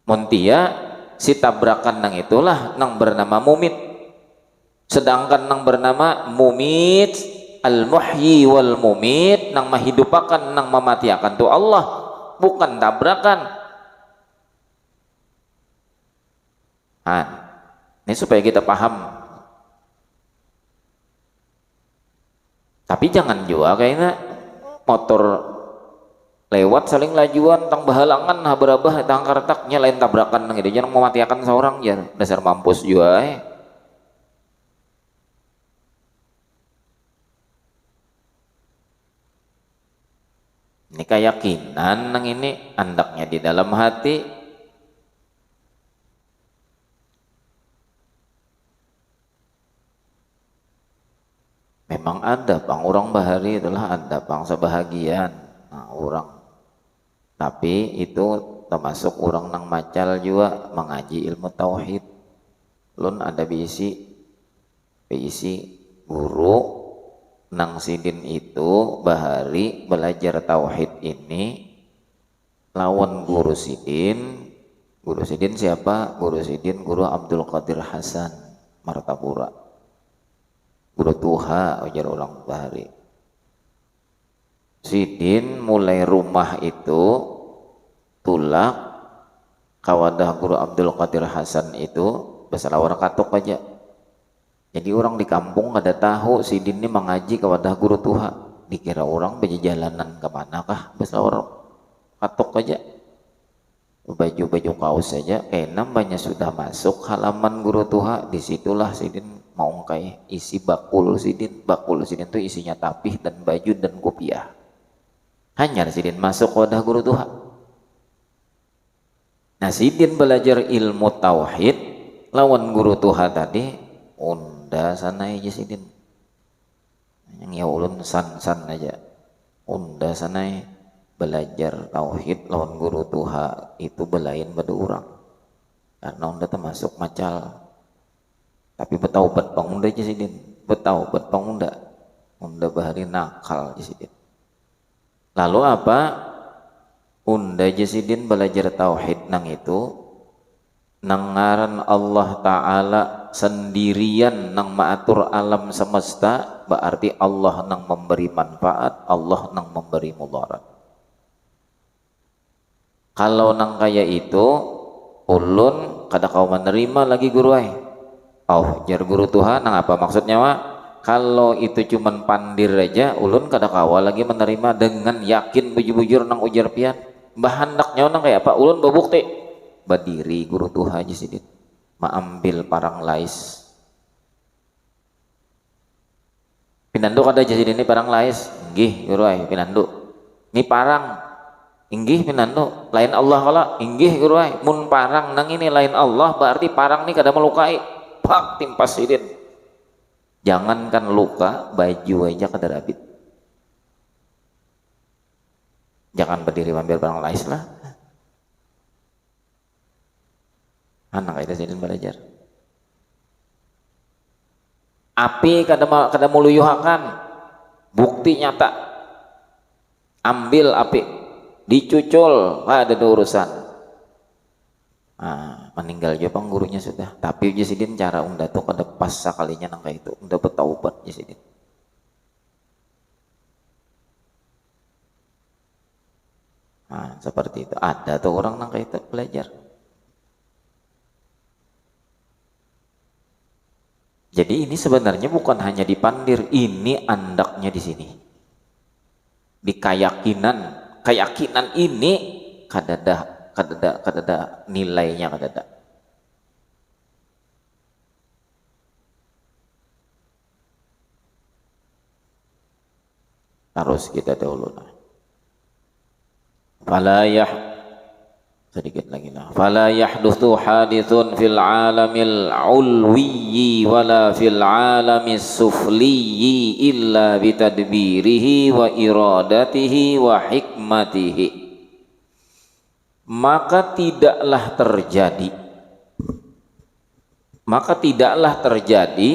Muntia si tabrakan nang itulah nang bernama mumit. Sedangkan nang bernama mumit al-muhyi wal mumit nang menghidupakan nang mematiakan tu Allah, bukan tabrakan. Ini supaya kita paham. Tapi jangan juga kayaknya motor lewat saling lajuan tang bahalangan berabah tang kartaknya lain tabrakan nang itu jangan mematiakan seorang ya dasar mampus juga Ini keyakinan nang ini andaknya di dalam hati. Memang ada bang orang bahari itulah ada bang sebahagian orang. Tapi itu termasuk orang nang macal juga mengaji ilmu tauhid. Lun ada bisi guru nang sidin itu bahari belajar tauhid ini lawan guru sidin siapa? Guru Abdul Qadir Hasan Martapura, guru Tuha ujar orang bahari. Sidin mulai rumah itu tulak kawadah guru Abdul Qadir Hasan itu besalawar katok aja. Jadi orang di kampung ada tahu Sidin ini mengaji kawadah guru Tuha. Dikira orang berjalanan kemana kah besalawar katok aja. Baju kaos saja. Namanya sudah masuk halaman guru Tuha. Disitulah Sidin mau kayak isi bakul Sidin. Bakul Sidin itu isinya tapih dan baju dan kopiah. Hanya Sidin masuk wadah guru Tuha. Nah Sidin belajar ilmu tauhid lawan guru Tuha tadi unda sana aja Sidin. Yang ya ulun san aja. Unda sana belajar tauhid lawan guru Tuha itu belain pada orang. Karena unda termasuk macal. Tapi betaubat pang unda aja Sidin. Betaubat pang unda. Unda bahari nakal aja Sidin. Lalu apa? Unda Jasidin belajar tauhid nang itu nang ngaran Allah Ta'ala sendirian nang maatur alam semesta, berarti Allah nang memberi manfaat, Allah nang memberi mudarat. Kalau nang kaya itu ulun kada kau menerima lagi guru jar guru Tuhan nang apa maksudnya kalau itu cuman pandir aja ulun kada kawa lagi menerima dengan yakin bujur-bujur nang ujar pian bahandaknya nang kayak apa ulun babukti badiri guru Tuhan aja sidit maambil parang lais pinandu kada aja sidit ini parang lais inggih guru pinandu ini parang inggih pinandu lain Allah kala inggih guru mun parang nang ini lain Allah berarti parang ini kada melukai pak timpas sidit. Jangankan luka, baju aja kada rabit. Jangan berdiri mampir barang lais lah. Anak itu jadi belajar. Api kada muluyuhakan. Bukti nyata. Ambil api, dicucul, ada urusan. Meninggal juga gurunya sudah, tapi Jasidin cara unda tuh kada pas sekalinya nang kayak itu unda bertaubat Jasidin. Seperti itu ada tuh orang nang kayak itu belajar. Jadi ini sebenarnya bukan hanya di Pandir, ini andaknya di sini. Di keyakinan ini kadada nilainya kadada. Harus kita dahulu. Sedikit lagi lah. Fala yahduthu hadithun fil alamil ulwiyyi wala fil alamis sufliyyi illa bitadbirihi wa iradatihi wa hikmatihi. Maka tidaklah terjadi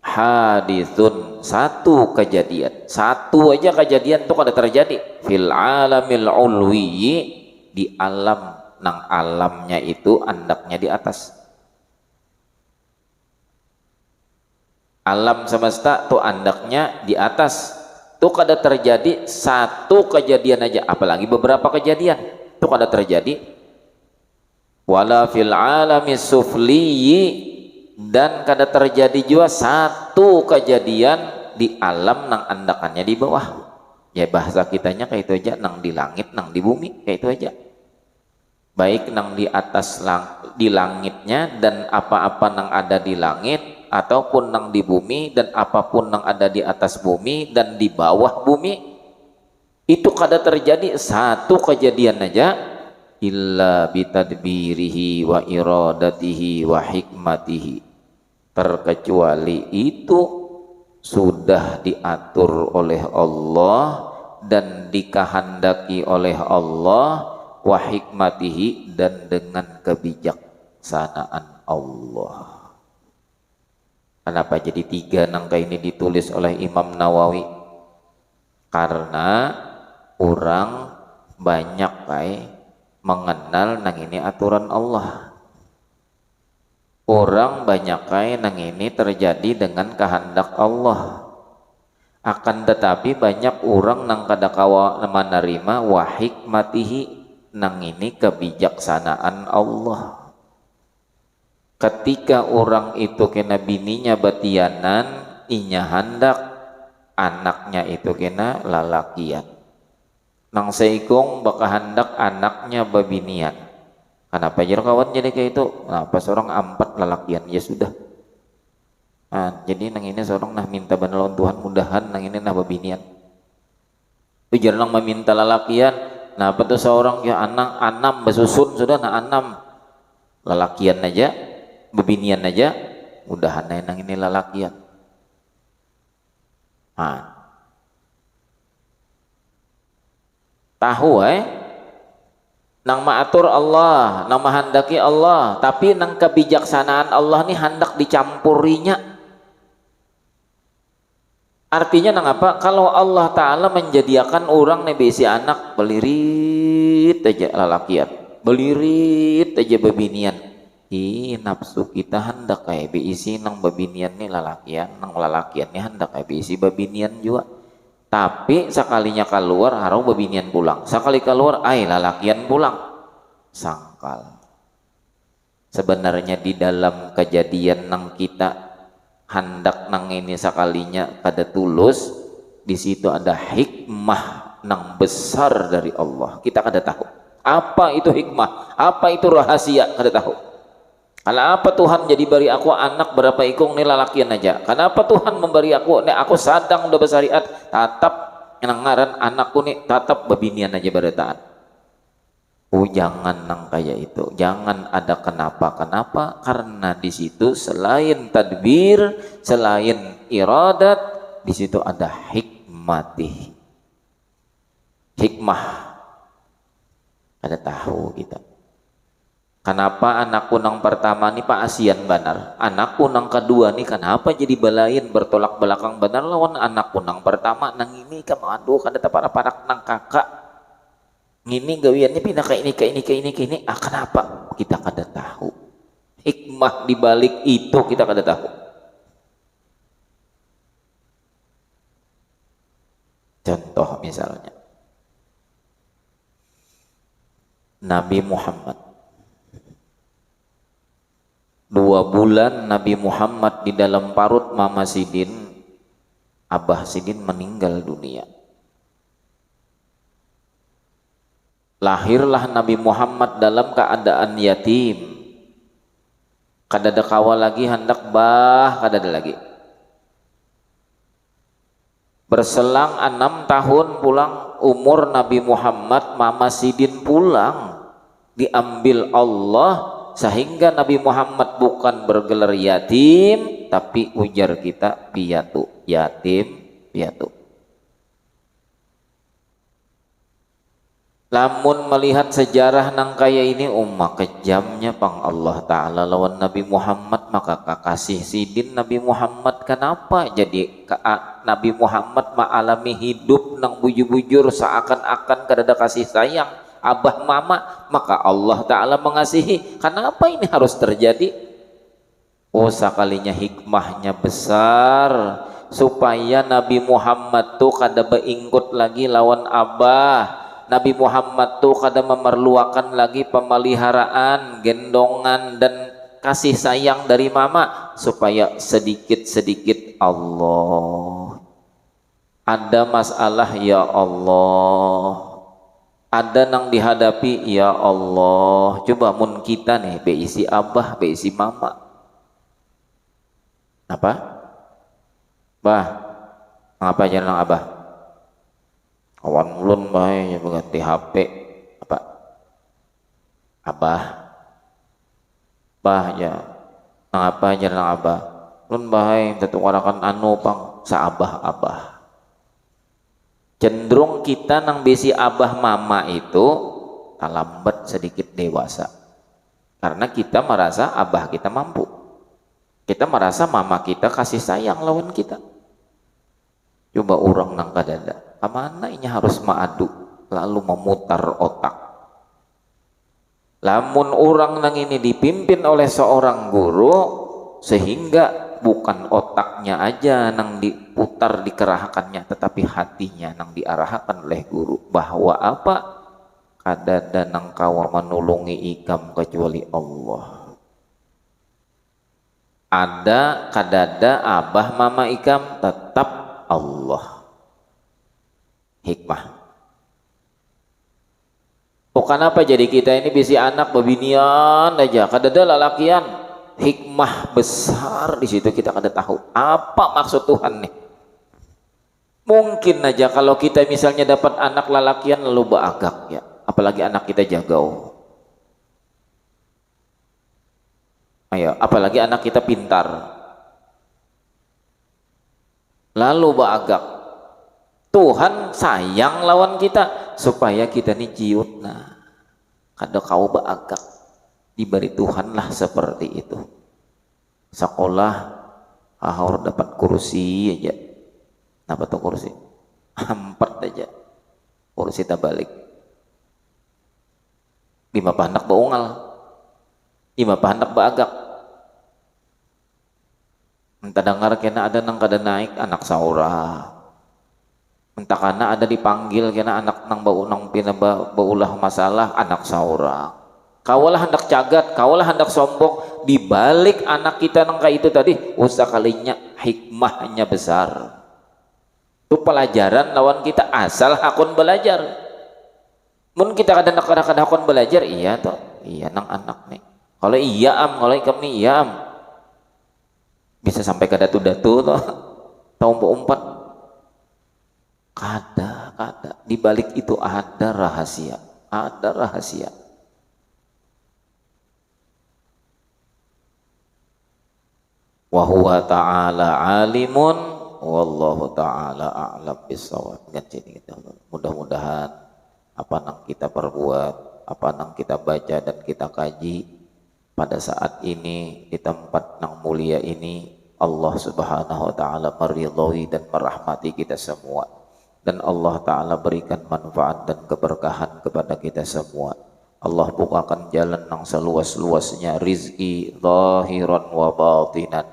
hadithun, satu kejadian, satu aja kejadian tuh kada terjadi fil alamil ulwiyyi, di alam nang alamnya itu andaknya di atas. Alam semesta tuh andaknya di atas. Tuh kada terjadi satu kejadian aja, apalagi beberapa kejadian. Tuh kada terjadi. Wala fil alami sufliyyi, dan kada terjadi juga satu kejadian di alam nang andakannya di bawah. Ya bahasa kitanya kayak itu aja, nang di langit, nang di bumi, kayak itu aja. Baik nang di atas di langitnya dan apa-apa nang ada di langit, ataupun nang di bumi dan apapun nang ada di atas bumi dan di bawah bumi, itu kada terjadi satu kejadian aja illa bitadbirihi wa iradatihi wa hikmatihi, terkecuali itu sudah diatur oleh Allah dan dikehendaki oleh Allah, wa hikmatihi, dan dengan kebijaksanaan Allah. Kenapa jadi 3 nangka ini ditulis oleh Imam Nawawi? Karena orang banyak mengenal nang ini aturan Allah. Orang banyak nang ini terjadi dengan kehendak Allah. Akan tetapi banyak orang nang kada kawa menerima wa hikmatihi, nang ini kebijaksanaan Allah. Ketika orang itu kena bininya batianan, inya hendak anaknya itu kena lalakian. Nang seikung baka hendak anaknya babinian. Kenapa jadi kawan jadi kayak itu? Nah, pas orang 4 lalakian ya sudah. Jadi nang ini seorang nah minta banalon Tuhan mudahan nang ini nah babinian. Ujar nang meminta lalakian. Nah, apa tuh seorang ya anam besusun sudah, nah anam lalakian aja, bebinian aja, mudahan nang ini lalakian. Tahu nang maatur Allah, nang mahandaki Allah, tapi nang kebijaksanaan Allah nih hendak dicampurinya. Artinya nang apa? Kalau Allah Ta'ala menjadikan orang nih besi anak belirit aja lalakian, belirit aja babinian, nafsu kita hendak kayak beisi nang babinian nih lalakian, nang lalakian nih hendak kayak beisi babinian juga. Tapi sekalinya keluar harus babinian pulang, sekali keluar lalakian pulang, sangkal. Sebenarnya di dalam kejadian nang kita hendak nang ini sekalinya kada tulus, di situ ada hikmah nang besar dari Allah. Kita kada tahu apa itu hikmah, apa itu rahasia, kada tahu. Kalau apa Tuhan jadi beri aku anak berapa ikung nih lalakian aja? Kenapa Tuhan memberi aku nih aku sadang udah bersariat tatap ngaran anakku nih tatap babinian aja berataan. Jangan nang kayak itu, jangan ada kenapa-kenapa, karena di situ selain tadbir, selain iradat, di situ ada hikmah. Ada tahu kita. Kenapa anakku nang pertama nih Pak Asian benar, anakku nang kedua nih kenapa jadi balain bertolak belakang benar lawan anakku nang pertama nang ini kamado kada parak nang kakak. Ini gawiannya pindah ke ini, ke ini, ke ini, ke ini. Kenapa? Kita kada tahu. Hikmah di balik itu kita kada tahu. Contoh misalnya, Nabi Muhammad. 2 bulan Nabi Muhammad di dalam parut Mama Sidin, Abah Sidin meninggal dunia. Lahirlah Nabi Muhammad dalam keadaan yatim. Kada ada kawa lagi, hendak bah, kada ada lagi. Berselang 6 tahun pulang umur Nabi Muhammad, Mama Sidin pulang, diambil Allah sehingga Nabi Muhammad bukan bergelar yatim, tapi ujar kita piatu, yatim piatu. Lamun melihat sejarah nang kaya ini kejamnya pang Allah Ta'ala lawan Nabi Muhammad, maka kasih Sidin Nabi Muhammad kenapa jadi Nabi Muhammad ma'alami hidup nang bujur-bujur seakan-akan kada ada kasih sayang abah mama, maka Allah Ta'ala mengasihi. Kenapa ini harus terjadi? Sekalinya hikmahnya besar supaya Nabi Muhammad tuh kada beingkut lagi lawan abah. Nabi Muhammad tuh kada memerlukan lagi pemeliharaan, gendongan dan kasih sayang dari mama, supaya sedikit-sedikit Allah. Ada masalah ya Allah, ada nang dihadapi ya Allah. Coba mun kita nih beisi abah, beisi mama. Apa? Bah, ngapa aja nang abah? Kawan ulun bae berganti HP apa? Abah. Bah ya. Nang apa aja nang abah? Ulun bae tetukarakan anu pang saabah-abah. Cenderung kita nang besi abah mama itu lambat sedikit dewasa. Karena kita merasa abah kita mampu. Kita merasa mama kita kasih sayang lawan kita. Coba orang nang kadada, kemana ini harus ma'adu lalu memutar otak. Lamun orang nang ini dipimpin oleh seorang guru, sehingga bukan otaknya aja nang diputar dikerahkannya, tetapi hatinya nang diarahkan oleh guru. Bahwa apa? Kadada nang kawa menulungi ikam kecuali Allah. Ada kadada abah mama ikam tetap Allah. Hikmah. Kenapa jadi kita ini bisi anak bebinian aja, kadada lalakian. Hikmah besar di situ kita kada tahu apa maksud Tuhan nih. Mungkin aja kalau kita misalnya dapat anak lalakian lalu beagak ya, apalagi anak kita jagau. Ayo, apalagi anak kita pintar. Lalu beagak. Tuhan sayang lawan kita supaya kita nih ciut. Nah, kada kau beagak. Diberi Tuhan lah seperti itu. Sekolah ahor dapat kursi aja. Apa tuh kursi? 4 aja. Kursi tak balik. 5 panak beungal. 5 panak beagak. Entah dengar kena ada nang kada naik anak saura. Entah karena ada dipanggil kena anak nang bau nang pina baulah masalah anak saura. Kawalah hendak cagat, kawalah hendak sombong. Di balik anak kita nang kayak itu tadi, kalinya hikmahnya besar. Itu pelajaran lawan kita asal hakun belajar. Mun kita kadang-kadang hakun belajar, iya toh, iya nang anak nih. Kalau iya kalau ikam nih iya bisa sampai ke datu-datu toh, tahun umpat. Kada. Di balik itu ada rahasia, ada rahasia. Wa huwa ta'ala alimun wallahu ta'ala a'lam bissawab. Mudah-mudahan apa yang kita perbuat, apa yang kita baca dan kita kaji pada saat ini di tempat yang mulia ini, Allah Subhanahu wa taala meridhoi dan merahmati kita semua. dan Allah Ta'ala berikan manfaat dan keberkahan kepada kita semua. Allah bukakan jalan yang seluas-luasnya rizki zahiran wa batinan,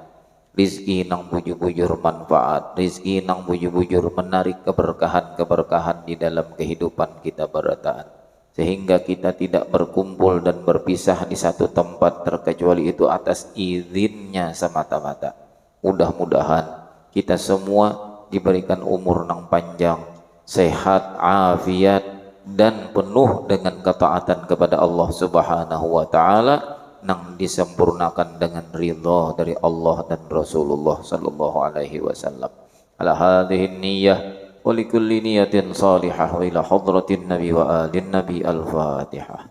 rizki nang bujur-bujur manfaat, rizki nang bujur-bujur menarik keberkahan-keberkahan di dalam kehidupan kita berataan, sehingga kita tidak berkumpul dan berpisah di satu tempat terkecuali itu atas izinnya semata-mata. Mudah-mudahan kita semua diberikan umur nang panjang, sehat, afiat, dan penuh dengan ketaatan kepada Allah Subhanahu wa taala nang disempurnakan dengan ridha dari Allah dan Rasulullah sallallahu alaihi wasallam. Ala hadhihi niyyah wa likulli niyatin salihah wa ila hadratin nabi wa alin nabi al-Fatihah.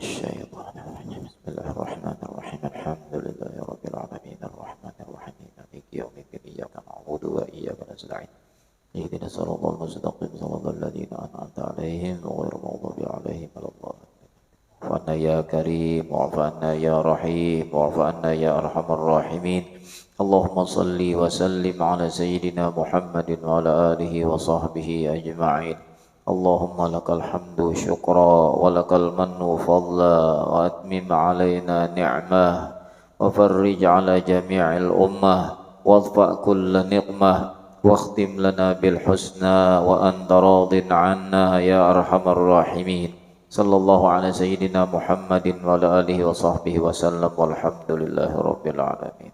Bismillahirrahmanirrahim. Alhamdulillahi rabbil alamin arrahmanir rahim maliki yaumiddin iyyaka na'budu wa iyyaka nasta'in. اهدنا الصراط المستقيم صراط الذين أنعمت عليهم غير المغضوب عليهم ولا الضالين. واعف عنا يا كريم واعف عنا يا رحيم واعف عنا يا أرحم الراحمين. اللهم صل وسلم على سيدنا محمد وعلى آله وصحبه أجمعين. اللهم لك الحمد شكرا ولك المن فضلا وأتمم علينا نعمه وفرج على جميع الأمة واضفأ كل نقمة واختم لنا بالحسنى وأنت راض عنا يا أرحم الراحمين. صلى الله على سيدنا محمد وعلى آله وصحبه وسلم والحمد لله رب العالمين.